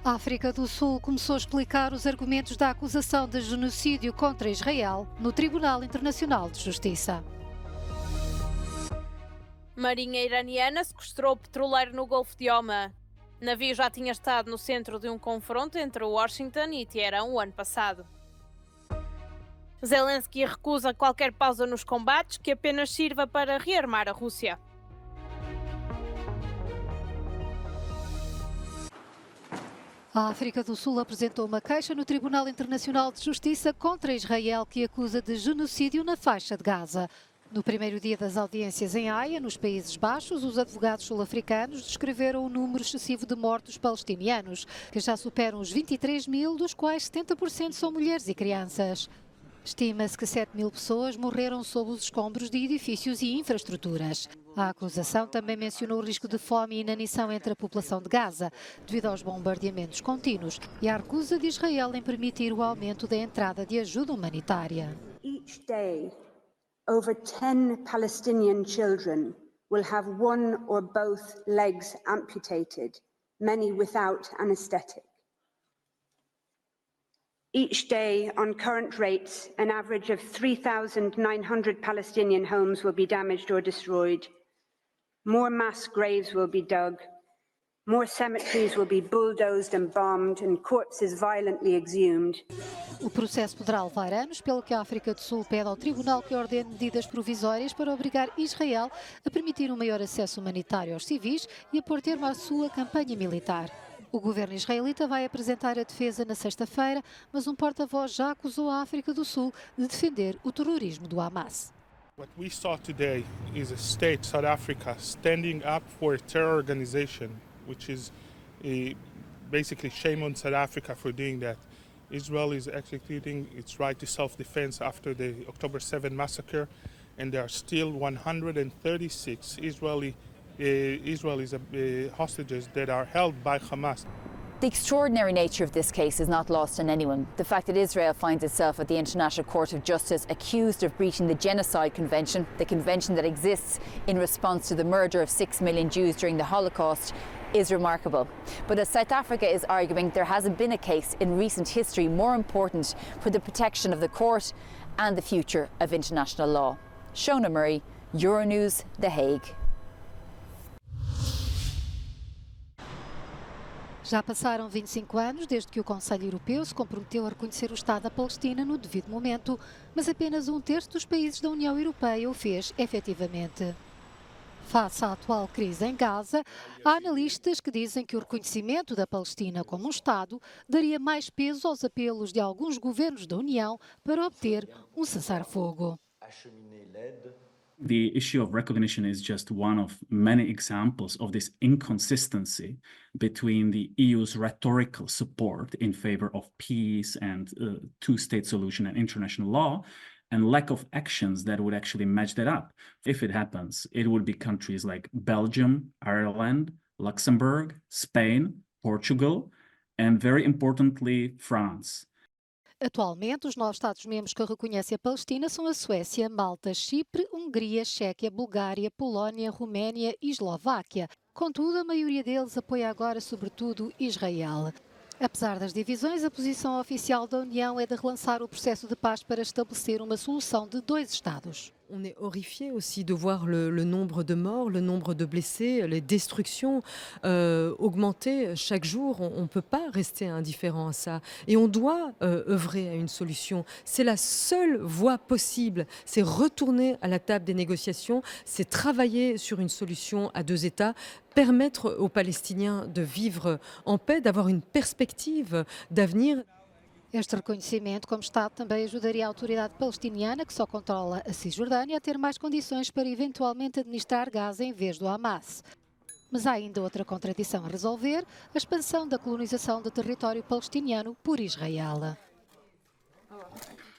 A África do Sul começou a explicar os argumentos da acusação de genocídio contra Israel no Tribunal Internacional de Justiça. Marinha iraniana sequestrou petroleiro no Golfo de Omã. O navio já tinha estado no centro de um confronto entre Washington e Teherão o ano passado. Zelensky recusa qualquer pausa nos combates que apenas sirva para rearmar a Rússia. A África do Sul apresentou uma queixa no Tribunal Internacional de Justiça contra Israel, que acusa de genocídio na faixa de Gaza. No primeiro dia das audiências em Haia, nos Países Baixos, os advogados sul-africanos descreveram o número excessivo de mortos palestinianos, que já superam os 23 mil, dos quais 70% são mulheres e crianças. Estima-se que 7 mil pessoas morreram sob os escombros de edifícios e infraestruturas. A acusação também mencionou o risco de fome e inanição entre a população de Gaza, devido aos bombardeamentos contínuos, e à recusa de Israel em permitir o aumento da entrada de ajuda humanitária. Each day, over 10 Palestinian children will have one or both legs amputated, many without anesthetic. Each day, on current rates, an average of 3,900 Palestinian homes will be damaged or destroyed. More mass graves will be dug. More cemeteries will be bulldozed and bombed and corpses violently exhumed. O processo poderá levar anos, pelo que a África do Sul pede ao Tribunal que ordene medidas provisórias para obrigar Israel a permitir um maior acesso humanitário aos civis e a pôr termo à sua campanha militar. O governo israelita vai apresentar a defesa na sexta-feira, mas um porta-voz já acusou a África do Sul de defender o terrorismo do Hamas. What we saw today is a state, South Africa, standing up for a terror organization, which is basically shame on South Africa for doing that. Israel is executing its right to self-defense after the October 7 massacre, and there are still 136 Israelis hostages that are held by Hamas. The extraordinary nature of this case is not lost on anyone. The fact that Israel finds itself at the International Court of Justice accused of breaching the Genocide Convention, the convention that exists in response to the murder of 6 million Jews during the Holocaust, is remarkable. But as South Africa is arguing, there hasn't been a case in recent history more important for the protection of the court and the future of international law. Shona Murray, Euronews, The Hague. Já passaram 25 anos desde que o Conselho Europeu se comprometeu a reconhecer o Estado da Palestina no devido momento, mas apenas um terço dos países da União Europeia o fez efetivamente. Face à atual crise em Gaza, há analistas que dizem que o reconhecimento da Palestina como um Estado daria mais peso aos apelos de alguns governos da União para obter um cessar-fogo. The issue of recognition is just one of many examples of this inconsistency between the EU's rhetorical support in favor of peace and two-state solution and international law, and lack of actions that would actually match that up. If it happens, it would be countries like Belgium, Ireland, Luxembourg, Spain, Portugal, and very importantly, France. Atualmente, os 9 Estados-membros que reconhecem a Palestina são a Suécia, Malta, Chipre, Hungria, Chequia, Bulgária, Polónia, Roménia e Eslováquia. Contudo, a maioria deles apoia agora, sobretudo, Israel. Apesar das divisões, a posição oficial da União é de relançar o processo de paz para estabelecer uma solução de 2 Estados. On est horrifié aussi de voir le nombre de morts, le nombre de blessés, les destructions augmenter chaque jour. On ne peut pas rester indifférent à ça. Et on doit œuvrer à une solution. C'est la seule voie possible. C'est retourner à la table des négociations. C'est travailler sur une solution à 2 États. Permettre aux Palestiniens de vivre en paix, d'avoir une perspective d'avenir. Este reconhecimento como Estado também ajudaria a autoridade palestiniana, que só controla a Cisjordânia, a ter mais condições para eventualmente administrar Gaza em vez do Hamas. Mas há ainda outra contradição a resolver: a expansão da colonização do território palestiniano por Israel.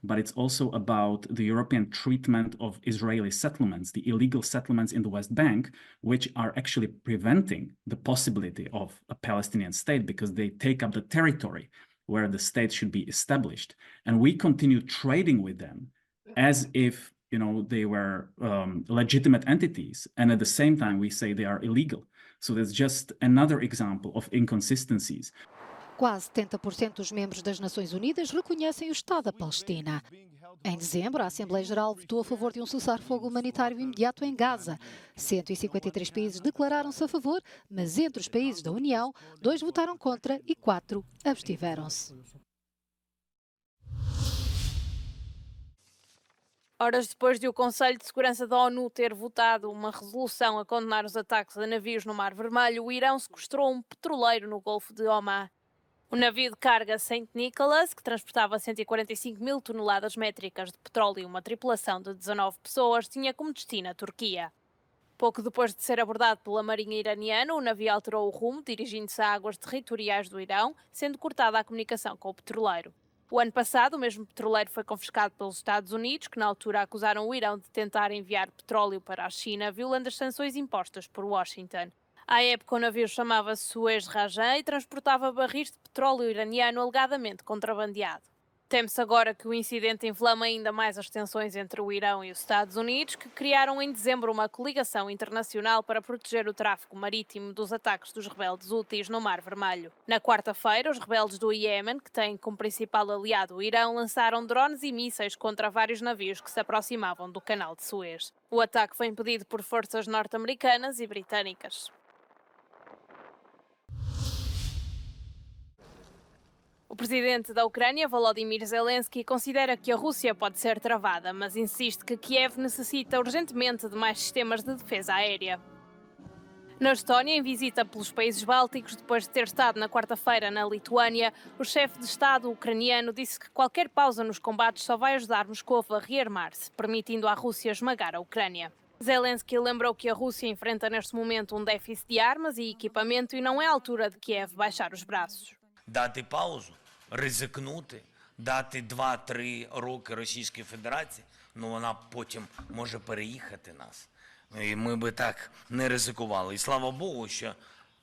But it's also about the European treatment of Israeli settlements, the illegal settlements in the West Bank, which are actually preventing the possibility of a Palestinian state because they take up the territory where the state should be established. And we continue trading with them as if, they were legitimate entities. And at the same time, we say they are illegal. So that's just another example of inconsistencies. Quase 70% dos membros das Nações Unidas reconhecem o Estado da Palestina. Em dezembro, a Assembleia Geral votou a favor de um cessar-fogo humanitário imediato em Gaza. 153 países declararam-se a favor, mas entre os países da União, 2 votaram contra e 4 abstiveram-se. Horas depois de o Conselho de Segurança da ONU ter votado uma resolução a condenar os ataques a navios no Mar Vermelho, o Irão sequestrou um petroleiro no Golfo de Omã. O navio de carga St. Nicholas, que transportava 145 mil toneladas métricas de petróleo e uma tripulação de 19 pessoas, tinha como destino a Turquia. Pouco depois de ser abordado pela marinha iraniana, o navio alterou o rumo, dirigindo-se a águas territoriais do Irão, sendo cortada a comunicação com o petroleiro. O ano passado, o mesmo petroleiro foi confiscado pelos Estados Unidos, que na altura acusaram o Irão de tentar enviar petróleo para a China, violando as sanções impostas por Washington. À época, o navio chamava-se Suez Rajan e transportava barris de petróleo iraniano alegadamente contrabandeado. Teme-se agora que o incidente inflame ainda mais as tensões entre o Irão e os Estados Unidos, que criaram em dezembro uma coligação internacional para proteger o tráfego marítimo dos ataques dos rebeldes Houthis no Mar Vermelho. Na quarta-feira, os rebeldes do Iémen, que têm como principal aliado o Irão, lançaram drones e mísseis contra vários navios que se aproximavam do Canal de Suez. O ataque foi impedido por forças norte-americanas e britânicas. O presidente da Ucrânia, Volodymyr Zelensky, considera que a Rússia pode ser travada, mas insiste que Kiev necessita urgentemente de mais sistemas de defesa aérea. Na Estónia, em visita pelos países bálticos, depois de ter estado na quarta-feira na Lituânia, o chefe de Estado ucraniano disse que qualquer pausa nos combates só vai ajudar Moscou a rearmar-se, permitindo à Rússia esmagar a Ucrânia. Zelensky lembrou que a Rússia enfrenta neste momento um déficit de armas e equipamento e não é a altura de Kiev baixar os braços. Дати паузу, ризикнути, дати 2-3 роки Російській Федерації, вона потім може переїхати нас. І ми би так не ризикували. І слава Богу, що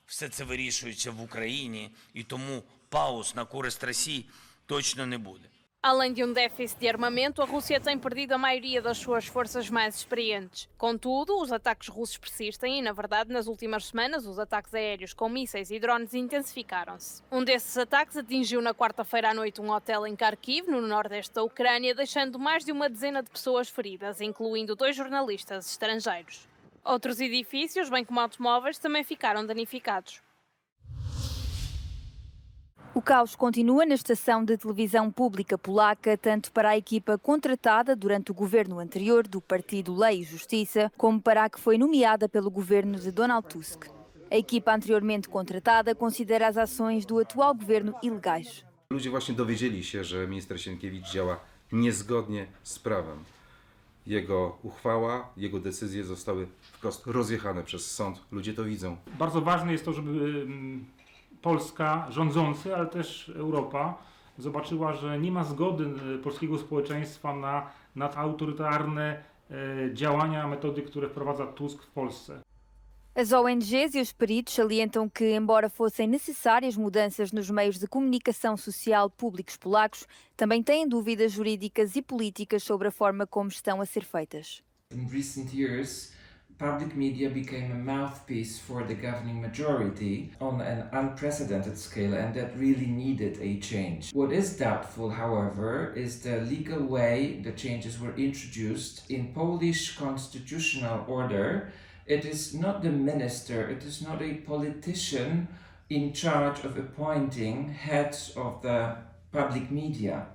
все це вирішується в Україні, і тому пауз на користь Росії точно не буде. Além de um déficit de armamento, a Rússia tem perdido a maioria das suas forças mais experientes. Contudo, os ataques russos persistem e, na verdade, nas últimas semanas, os ataques aéreos com mísseis e drones intensificaram-se. Um desses ataques atingiu na quarta-feira à noite um hotel em Kharkiv, no nordeste da Ucrânia, deixando mais de uma dezena de pessoas feridas, incluindo 2 jornalistas estrangeiros. Outros edifícios, bem como automóveis, também ficaram danificados. O caos continua na estação de televisão pública polaca, tanto para a equipa contratada durante o governo anterior do Partido Lei e Justiça, como para a que foi nomeada pelo governo de Donald Tusk. A equipa anteriormente contratada considera as ações do atual governo ilegais. Ludzie właśnie dowiedzieli się, że minister Sienkiewicz działa niezgodnie z prawem. Jego uchwała, jego decyzje zostały wprost rozjechane przez sąd. Ludzie to widzą. Bardzo ważne jest to, żeby Polska, rządzący, ale też Europa zobaczyła, że nie ma zgody polskiego społeczeństwa na autorytarne działania, metody, które wprowadza Tusk w Polsce. As ONGs e os peritos salientam que, embora fossem necessárias mudanças nos meios de comunicação social públicos polacos, também têm dúvidas jurídicas e políticas sobre a forma como estão a ser feitas. In recent years, public media became a mouthpiece for the governing majority on an unprecedented scale, and that really needed a change. What is doubtful, however, is the legal way the changes were introduced in Polish constitutional order. It is not the minister, it is not a politician in charge of appointing heads of the public media.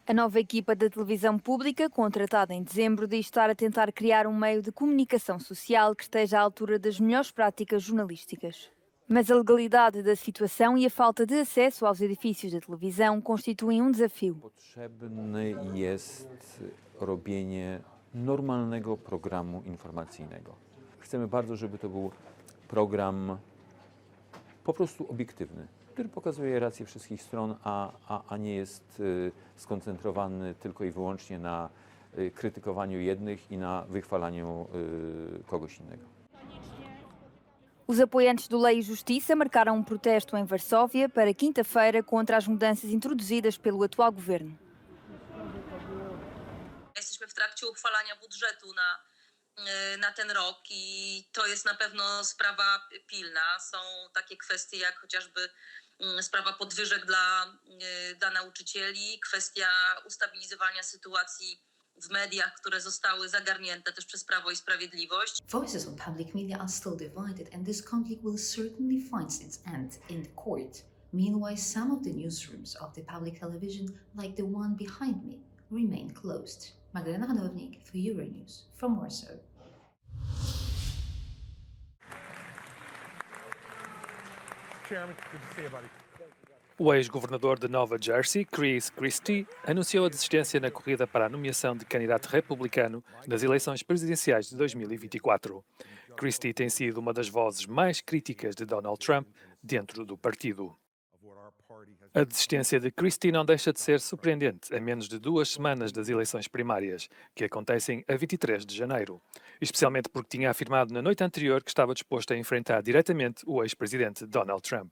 A nova equipa da televisão pública, contratada em dezembro, diz estar a tentar criar um meio de comunicação social que esteja à altura das melhores práticas jornalísticas. Mas a legalidade da situação e a falta de acesso aos edifícios da televisão constituem um desafio. Potrzebne jest robienie normalnego programu informacyjnego. Chcemy bardzo, żeby to był program po prostu obiektywny, który pokazuje rację wszystkich stron, a nie jest skoncentrowany tylko i wyłącznie na krytykowaniu jednych i na wychwalaniu kogoś innego. Os apoiantes do Lei e Justiça marcaram protesto em Varsóvia para quinta-feira contra as mudanças introduzidas pelo atual governo. Jesteśmy w trakcie uchwalania budżetu na ten rok i to jest na pewno sprawa pilna. Są takie kwestie jak chociażby sprawa podwyżek dla nauczycieli, kwestia ustabilizowania sytuacji w mediach, które zostały zagarnięte też przez Prawo i Sprawiedliwość. Voices on public media are still divided and this conflict will certainly find its end in the court. Meanwhile, some of the newsrooms of the public television, like the one behind me, remain closed. Magdalena Hadownik for Euronews from Warsaw. Chairman, good to see you, buddy. O ex-governador de Nova Jersey, Chris Christie, anunciou a desistência na corrida para a nomeação de candidato republicano nas eleições presidenciais de 2024. Christie tem sido uma das vozes mais críticas de Donald Trump dentro do partido. A desistência de Christie não deixa de ser surpreendente a menos de 2 semanas das eleições primárias, que acontecem a 23 de janeiro, especialmente porque tinha afirmado na noite anterior que estava disposto a enfrentar diretamente o ex-presidente Donald Trump.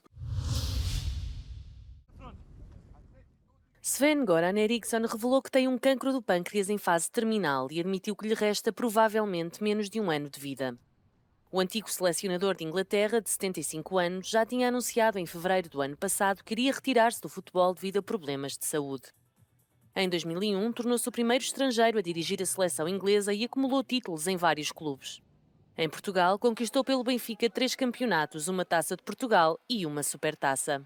Sven-Goran Eriksson revelou que tem um cancro do pâncreas em fase terminal e admitiu que lhe resta provavelmente menos de 1 ano de vida. O antigo selecionador de Inglaterra, de 75 anos, já tinha anunciado em fevereiro do ano passado que iria retirar-se do futebol devido a problemas de saúde. Em 2001, tornou-se o primeiro estrangeiro a dirigir a seleção inglesa e acumulou títulos em vários clubes. Em Portugal, conquistou pelo Benfica 3 campeonatos, uma Taça de Portugal e uma Supertaça.